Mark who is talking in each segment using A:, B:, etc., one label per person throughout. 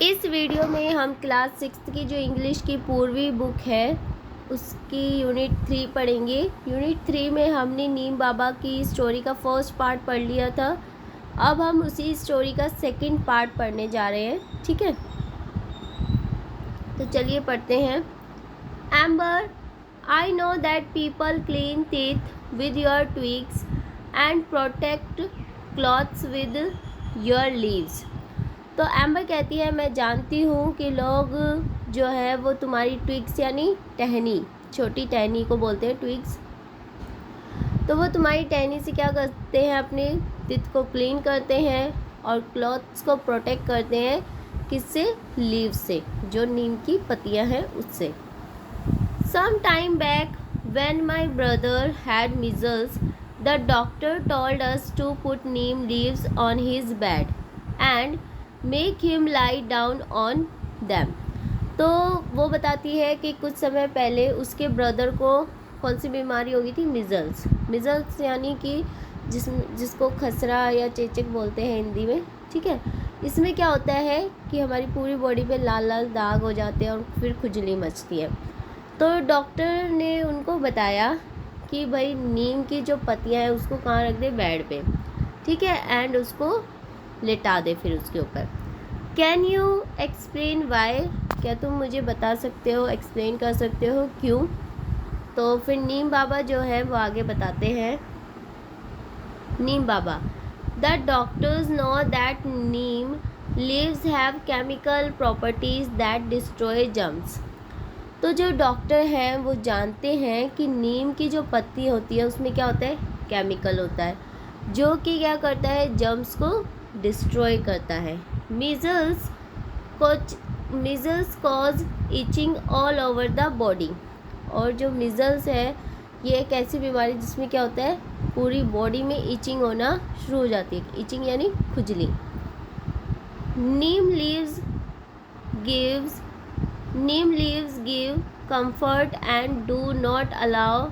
A: इस वीडियो में हम क्लास 6 की जो इंग्लिश की पूर्वी बुक है उसकी यूनिट 3 पढ़ेंगे। यूनिट 3 में हमने नीम बाबा की स्टोरी का फर्स्ट पार्ट पढ़ लिया था। अब हम उसी स्टोरी का सेकंड पार्ट पढ़ने जा रहे हैं, ठीक है। तो चलिए पढ़ते हैं। Amber, I know that people clean teeth with your twigs and protect clothes with your leaves. तो एम्बर कहती है, मैं जानती हूँ कि लोग जो है वो तुम्हारी ट्विग्स यानी टहनी, छोटी टहनी को बोलते हैं ट्विग्स, तो वो तुम्हारी टहनी से क्या करते हैं, अपने टीथ को क्लीन करते हैं और क्लॉथ्स को प्रोटेक्ट करते हैं। किससे? लीव्स से, जो नीम की पत्तियाँ हैं उससे। Some time back when my brother had measles the doctor told us to put neem leaves on his bed and make him lie down on them. तो वो बताती है कि कुछ समय पहले उसके ब्रदर को कौन सी बीमारी हो गई थी? मिजल्स। मिजल्स यानी कि जिसको खसरा या चेचक बोलते हैं हिंदी में, ठीक है। इसमें क्या होता है कि हमारी पूरी बॉडी पे लाल लाल दाग हो जाते हैं और फिर खुजली मचती है। तो डॉक्टर ने उनको बताया कि भाई नीम की जो पत्तियां हैं उसको कहाँ रख दे? बेड पे, ठीक है, एंड उसको लेटा दे फिर उसके ऊपर। Can you explain why? क्या तुम मुझे बता सकते हो, एक्सप्लेन कर सकते हो क्यों? तो फिर नीम बाबा जो है वो आगे बताते हैं। Neem Baba, the doctors know that neem leaves have chemical properties that destroy germs. तो जो डॉक्टर हैं वो जानते हैं कि नीम की जो पत्ती होती है उसमें क्या होता है? केमिकल होता है जो कि क्या करता है? जर्म्स को डिस्ट्रॉय करता है। Measles cause itching all over the body. और जो मीजल्स है ये एक ऐसी बीमारी जिसमें क्या होता है? पूरी बॉडी में इचिंग होना शुरू हो जाती है। इचिंग यानी खुजली। Neem leaves give comfort and do not allow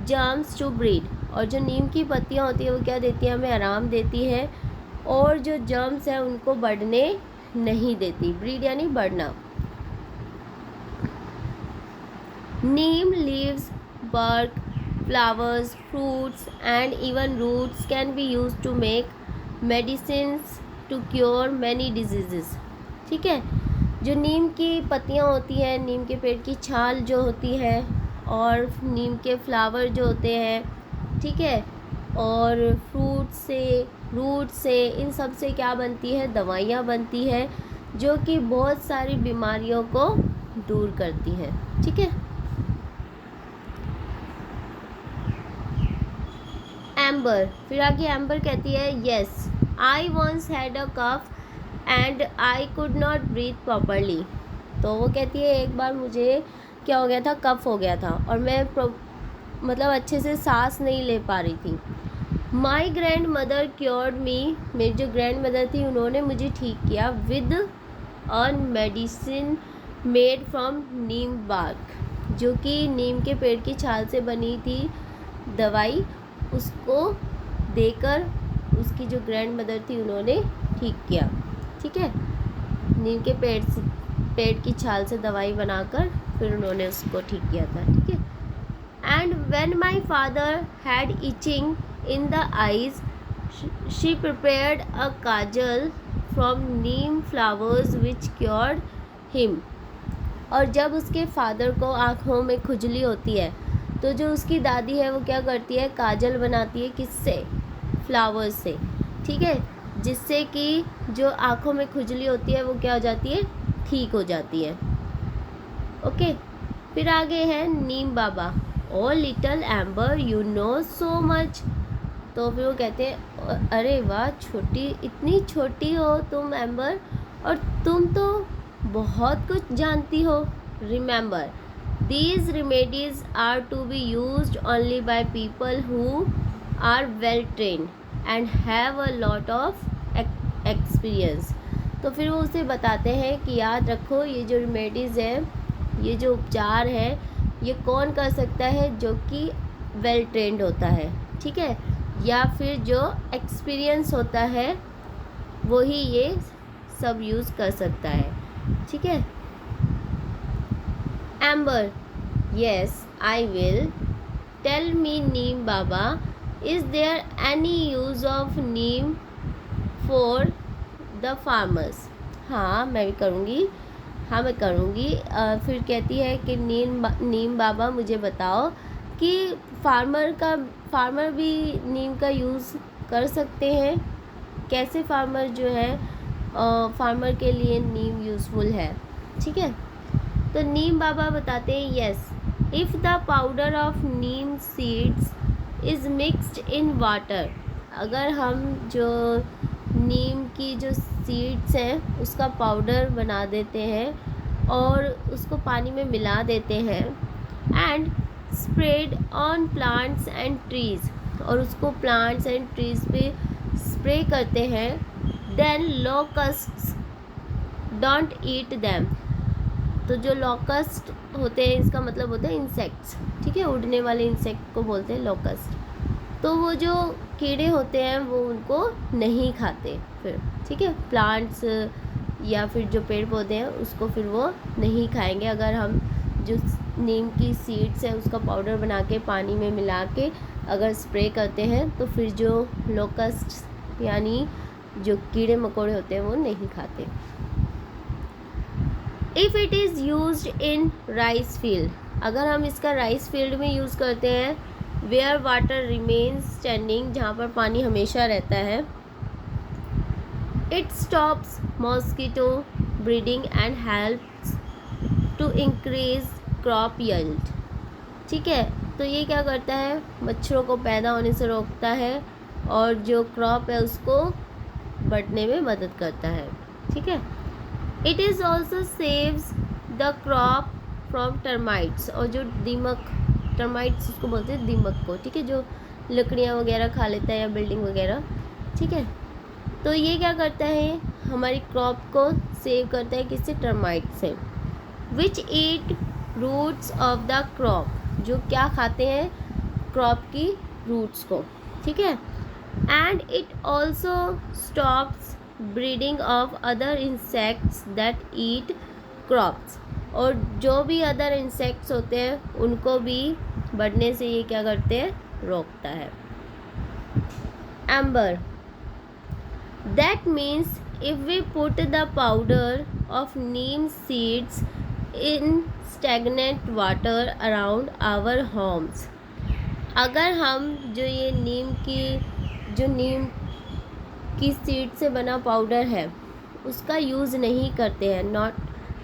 A: germs to breed. और जो नीम की पत्तियाँ होती है वो क्या देती है? हमें आराम देती है और जो जर्म्स हैं उनको बढ़ने नहीं देती। ब्रीड यानी बढ़ना। नीम leaves, bark, flowers, fruits and even roots can be used to make medicines to cure many diseases। ठीक है, जो नीम की पत्तियाँ होती हैं, नीम के पेड़ की छाल जो होती है और नीम के फ्लावर जो होते हैं, ठीक है, और फ्रूट से, रूट से, इन सब से क्या बनती है? दवाइयाँ बनती है जो कि बहुत सारी बीमारियों को दूर करती है, ठीक है। एम्बर, फिर आगे एम्बर कहती है, yes I once had a cough and I could not breathe properly. तो वो कहती है एक बार मुझे क्या हो गया था? कफ हो गया था और मैं मतलब अच्छे से सांस नहीं ले पा रही थी। My grand mother cured me, मेरी जो ग्रैंड मदर थी उन्होंने मुझे ठीक किया with a medicine made from neem bark, जो कि नीम के पेड़ की छाल से बनी थी दवाई, उसको देकर उसकी जो ग्रैंड मदर थी उन्होंने ठीक किया, ठीक है। नीम के पेड़ की छाल से दवाई बनाकर फिर उन्होंने उसको ठीक किया था, ठीक है। And when my father had itching in the eyes she prepared a kajal from neem flowers which cured him. और जब उसके फादर को आँखों में खुजली होती है तो जो उसकी दादी है वो क्या करती है? काजल बनाती है। किससे? फ्लावर्स से, ठीक है, जिससे कि जो आँखों में खुजली होती है वो क्या हो जाती है? ठीक हो जाती है। ओके, फिर आगे है Neem Baba. O little amber you know so much. तो फिर वो कहते हैं, अरे वाह छोटी, इतनी छोटी हो तुम एम्बर और तुम तो बहुत कुछ जानती हो। Remember these remedies are to be used only by people who are well trained and have a lot of experience। तो फिर वो उसे बताते हैं कि याद रखो ये जो रेमेडीज़ है, ये जो उपचार है, ये कौन कर सकता है? जो कि वेल ट्रेंड होता है, ठीक है, या फिर जो एक्सपीरियंस होता है वही ये सब यूज़ कर सकता है। ठीक है। Amber, yes I will. Tell me neem baba, is there any use of neem for the farmers? हाँ मैं भी करूँगी, हाँ मैं करूँगी। फिर कहती है कि नीम बाबा मुझे बताओ कि फार्मर भी नीम का यूज़ कर सकते हैं, कैसे फार्मर जो है फार्मर के लिए नीम यूज़फुल है। ठीक है, तो नीम बाबा बताते हैं yes, if the powder of neem seeds is mixed in water, अगर हम जो नीम की जो सीड्स हैं उसका पाउडर बना देते हैं और उसको पानी में मिला देते हैं, and spread on plants and trees, और उसको प्लांट्स एंड ट्रीज़ पे स्प्रे करते हैं, देन लोकस्ट्स डोंट ईट देम, तो जो लोकस्ट होते हैं इसका मतलब होता है इंसेक्ट्स, ठीक है, उड़ने वाले इंसेक्ट को बोलते हैं लोकस्ट। तो वो जो कीड़े होते हैं वो उनको नहीं खाते फिर, ठीक है, प्लांट्स या फिर जो पेड़ पौधे हैं उसको फिर वो नहीं खाएंगे। अगर हम जो नीम की सीड्स है उसका पाउडर बना के पानी में मिला के अगर स्प्रे करते हैं तो फिर जो लोकस्ट यानी जो कीड़े मकोड़े होते हैं वो नहीं खाते। If it is used in rice field, अगर हम इसका राइस फील्ड में यूज़ करते हैं, वेयर वाटर रिमेन्स स्टैंडिंग, जहाँ पर पानी हमेशा रहता है, it stops mosquito breeding and helps to increase crop yield. ठीक है, तो ये क्या करता है, मच्छरों को पैदा होने से रोकता है और जो क्रॉप है उसको बढ़ने में मदद करता है। ठीक है, it is also saves the crop from termites, और जो दीमक, टर्माइट्स उसको बोलते हैं दीमक को, ठीक है, जो लकड़ियाँ वगैरह खा लेता है या बिल्डिंग वगैरह। ठीक है, तो ये क्या करता है, हमारी क्रॉप को सेव करता है किससे, टर्माइट से। विच ईट रूट्स ऑफ द क्रॉप, जो क्या खाते हैं, क्रॉप की रूट्स को। ठीक है, and it also stops breeding of other insects that eat crops, और जो भी अदर इंसेक्ट्स होते हैं उनको भी बढ़ने से ये क्या करते हैं, रोकता है। Amber, that means if we put the powder of neem seeds in stagnant water around our homes, अगर हम जो ये नीम की सीड से बना पाउडर है उसका यूज़ नहीं करते हैं, नॉट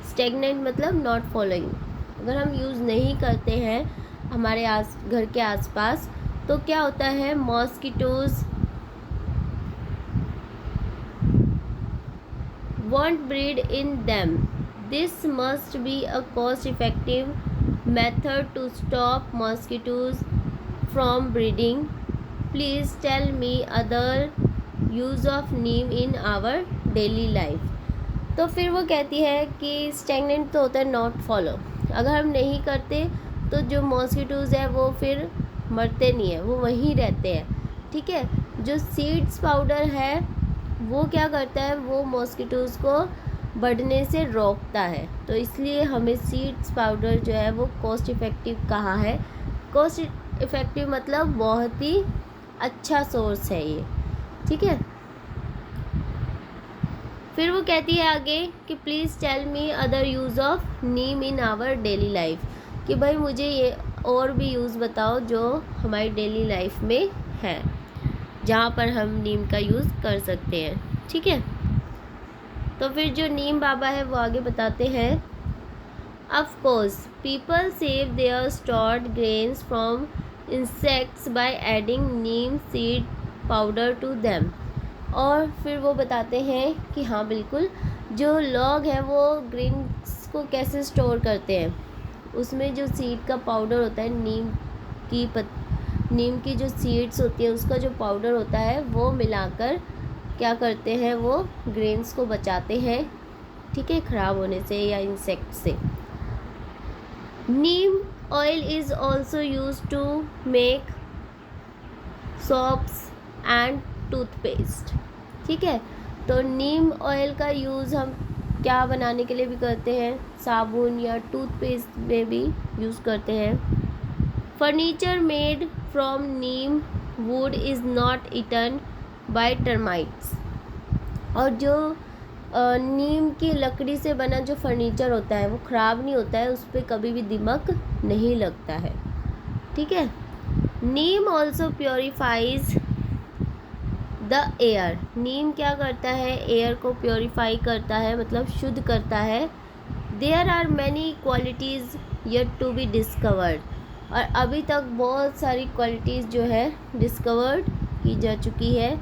A: स्टेगनेंट मतलब नॉट फॉलोइंग, अगर हम यूज़ नहीं करते हैं हमारे घर के आसपास, तो क्या होता है, mosquitoes won't breed in them. This must be a cost-effective method to stop mosquitoes from breeding. Please tell me other use of neem in our daily life. तो फिर वो कहती है कि स्टैगनेंट तो होता है नॉट फॉलो, अगर हम नहीं करते तो जो मॉस्किटोज़ है वो फिर मरते नहीं है, वो वहीं रहते हैं। ठीक है, जो सीड्स पाउडर है वो क्या करता है, वो मॉस्किटोज़ को बढ़ने से रोकता है, तो इसलिए हमें सीड्स पाउडर जो है वो कॉस्ट इफ़ेक्टिव कहा है। कॉस्ट इफ़ेक्टिव मतलब बहुत ही अच्छा सोर्स है ये। ठीक है, फिर वो कहती है आगे कि please tell me other use of neem in our daily life, कि भाई मुझे ये और भी यूज़ बताओ जो हमारी डेली लाइफ में है, जहाँ पर हम नीम का यूज़ कर सकते हैं। ठीक है, तो फिर जो नीम बाबा है वो आगे बताते हैं, of course people save their stored grains from insects by adding neem seed powder to them, और फिर वो बताते हैं कि हाँ बिल्कुल, जो लोग हैं वो ग्रेन्स को कैसे स्टोर करते हैं, उसमें जो सीड का पाउडर होता है, नीम की जो सीड्स होती है उसका जो पाउडर होता है वो मिलाकर क्या करते हैं, वो ग्रेन्स को बचाते हैं, ठीक है, ख़राब होने से या इंसेक्ट से। Neem oil is also use to make soaps and toothpaste. ठीक है, तो नीम ऑयल का यूज़ हम क्या बनाने के लिए भी करते हैं, साबुन या टूथपेस्ट में भी यूज़ करते हैं। Furniture made from neem wood is not eaten by termites. और जो नीम की लकड़ी से बना जो फर्नीचर होता है वो ख़राब नहीं होता है, उस पर कभी भी दीमक नहीं लगता है। ठीक है। नीम ऑल्सो प्योरीफाइज द एयर। नीम क्या करता है, एयर को प्योरीफाई करता है, मतलब शुद्ध करता है। There are many qualities yet to be discovered. और अभी तक बहुत सारी क्वालिटीज़ जो है डिस्कवर्ड की जा चुकी है।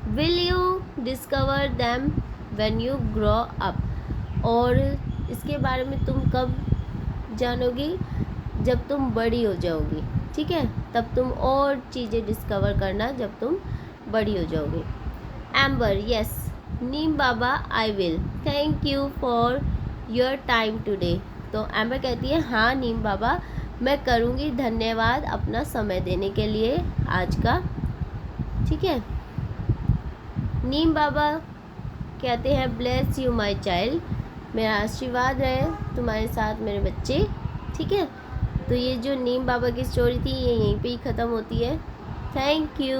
A: Will you discover them when you grow up. और इसके बारे में तुम कब जानोगी, जब तुम बड़ी हो जाओगी। ठीक है, तब तुम और चीज़ें डिस्कवर करना जब तुम बड़ी हो जाओगी। Amber, yes Neem Baba I will, thank you for your time today. तो एम्बर कहती है हाँ नीम बाबा मैं करूँगी, धन्यवाद अपना समय देने के लिए आज का। ठीक है। नीम बाबा कहते हैं ब्लेस यू माय चाइल्ड, मेरा आशीर्वाद रहे तुम्हारे साथ मेरे बच्चे। ठीक है। तो ये जो नीम बाबा की स्टोरी थी ये यहीं पे ही ख़त्म होती है। Thank you.